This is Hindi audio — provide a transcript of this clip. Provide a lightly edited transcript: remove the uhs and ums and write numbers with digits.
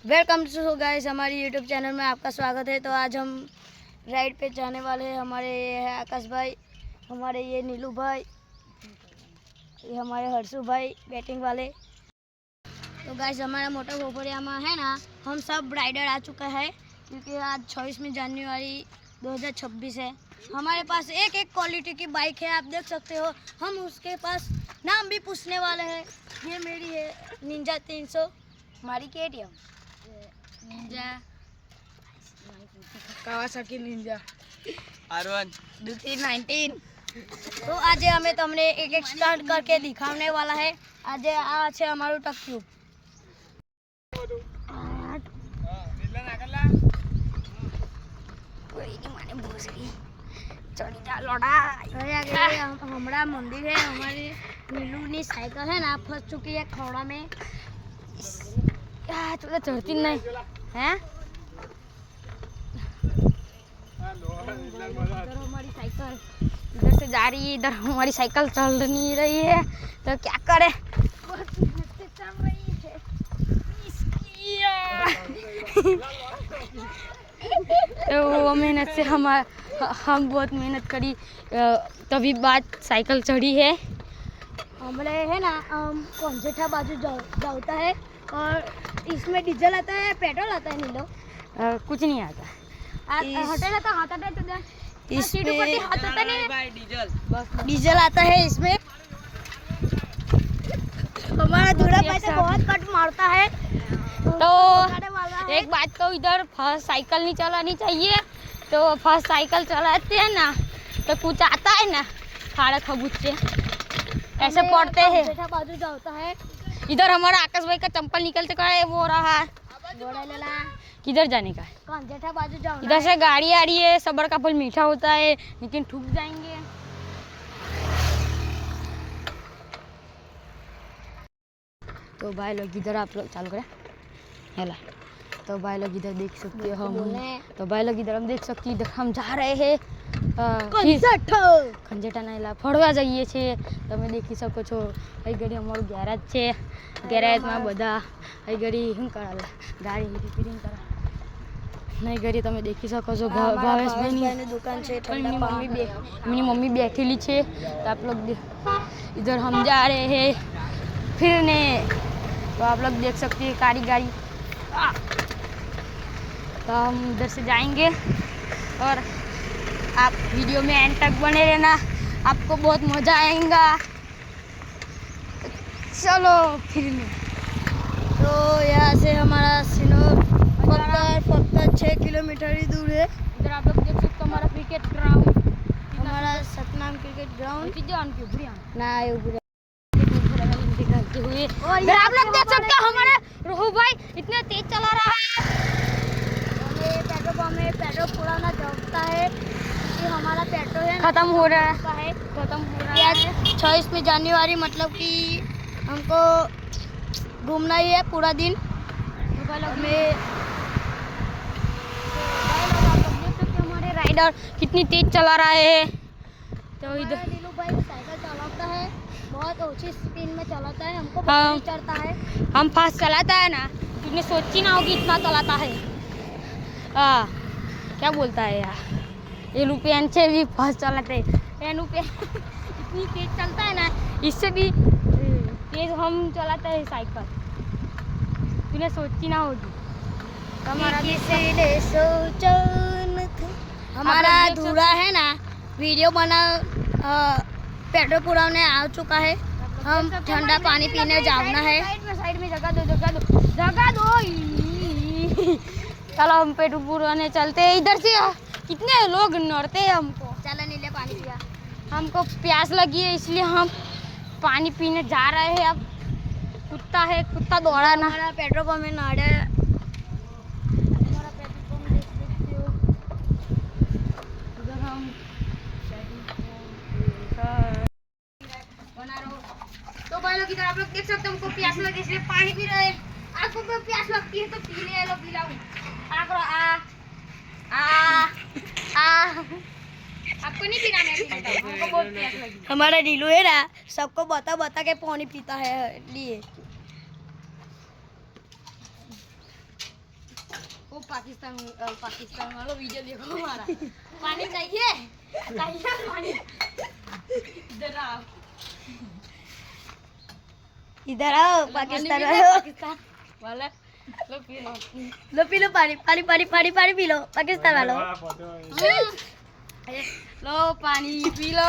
वेलकम टू गाइस, हमारी यूट्यूब चैनल में आपका स्वागत है। तो आज हम राइड पे जाने वाले हैं। हमारे ये है आकाश भाई, हमारे ये नीलू भाई, ये हमारे हर्षु भाई बैटिंग वाले। तो गाइस हमारा मोटर भोपरिया में है ना, हम सब राइडर आ चुका है क्योंकि आज 26 जनवरी 2026 है। हमारे पास एक एक क्वालिटी की बाइक है, आप देख सकते हो। हम उसके पास नाम भी पूछने वाले हैं। ये मेरी है निंजा 300, हमारी KTM Ninja, Kawasaki Ninja R1 2319। तो आज हमें તમને एक एक स्टार्ट करके दिखाने वाला है। आज आ છે અમારું ટક્યું। हमारा मंदिर है, हमारी नीलू ની साइकिल है ना फंस चुकी है खौड़ा में। तो चढ़ती नहीं है। इधर हमारी साइकिल इधर से जा रही है, इधर हमारी साइकिल चल नहीं रही है, तो क्या करे। बहुत मेहनत से चल रही है तो मेहनत से हम बहुत मेहनत करी, तभी बात साइकिल चढ़ी है। हमने है ना कौनसेठा बाजू जाता है और इसमें डीजल आता है, पेट्रोल आता है। नीलो कुछ नहीं आता। हटेला तो हाथ हटे तो इसमें हाथ आता नहीं, डीजल आता है इसमें। हमारा दूल्हा भाई से बहुत कट मारता है। तो एक बात तो इधर फर्स्ट साइकिल नहीं चलानी चाहिए। तो फर्स्ट साइकिल चलाते हैं ना तो कुछ आता है ना, खाड़ा खबूचे ऐसे पड़ते हैं। बाजू जाता है। इधर हमारा आकाश भाई का चंपल निकल चुका है, वो रहा किधर जाने का है। बाजू जाओ। इधर से गाड़ी आ रही है। सबर का फल मीठा होता है लेकिन ठुक जाएंगे। तो भाई लोग इधर आप लोग चालू करें हेला। तो भाई लोग इधर देख सकते हो हम, तो भाई लोग इधर हम देख सकते इधर हम जा रहे हैं खंजेटा नायला ફરવા જઈએ છીએ। તમે દેખી શકો છો અહીં ઘડી અમારું ગેરેજ છે। ગેરેજમાં બધા અહીં ઘડી શું કરાવે ગાડી રિપેરિંગ કરા નહીં ઘડી તમે દેખી શકો છો। ભાવેશભાઈની દુકાન છે, એમની મમ્મી બેઠેલી છે। તો आप लोग इधर हम जा रहे हैं फिरने। तो आप लोग देख सकते हैं कारी गाड़ी। तो हम इधर से जाएंगे और आप वीडियो में एंड तक बने रहना, आपको बहुत मज़ा आएगा। चलो फिर तो यहाँ से हमारा सिनोर फक्त 6 किलोमीटर ही दूर है। इधर आप लोग देख सकते हो हमारा क्रिकेट ग्राउंड, हमारा सतनाम क्रिकेट ग्राउंड ना हुए। आप लोग देख सकते हो हमारे रोहू भाई इतने तेज चला रहा है। पेट्रोल पंप में पेट्रोल पुराना जमता है, हमारा पेट्रोल है खत्म हो रहा है। 26 जनवरी मतलब कि हमको घूमना ही है पूरा दिन। में हमारे राइडर कितनी तेज चला रहा है। तो इधर नीलू भाई साइकिल चलाता है, बहुत ऊंची स्पीड में चलाता है, हमको बहुत चढ़ता है। हम फास्ट चलाता है ना, तुमने सोची ना होगी इतना चलाता है। क्या बोलता है यार, एरोप्लेन से भी फास्ट चलाते हैं। एरोप्लेन इतनी तेज चलता है ना, इससे भी तेज हम चलाते हैं साइकिल, तूने सोची ना होगी। हमारा धूरा है ना वीडियो बना पेट्रोल पुराने आ चुका है। हम ठंडा पानी पीने जाना है। साइड में जगह दो चलो हम पेट्रोल पुराने चलते हैं। इधर से कितने लोग नड़ते हैं हमको। चलो नीले पानी पिया, हमको प्यास लगी है इसलिए हम पानी पीने जा रहे हैं। अब कुत्ता है, कुत्ता दौड़ा ना। हमारा पेट्रोल पंप में नाड़ा, हमारा पेट्रोल पंप देख सकते हो। उधर हम बना रहो। तो भाई लोग इधर आप लोग देख सकते हो हमको प्यास लगी इसलिए पानी पी रहे हैं। आपको भी प्यास लगती है तो पी ले लो, पिलाओ। आपको नहीं पीना, मैं हमको बहुत प्यास लगी। हमारा नीलू है ना सबको बता के पानी पीता है लिए। पाकिस्तान वालों वीडियो देखो हमारा पानी चाहिए पानी इधर आओ पाकिस्तान वालों लो पी लो पानी पानी पानी पानी पानी पी लो पाकिस्तान वालों लो पानी पी लो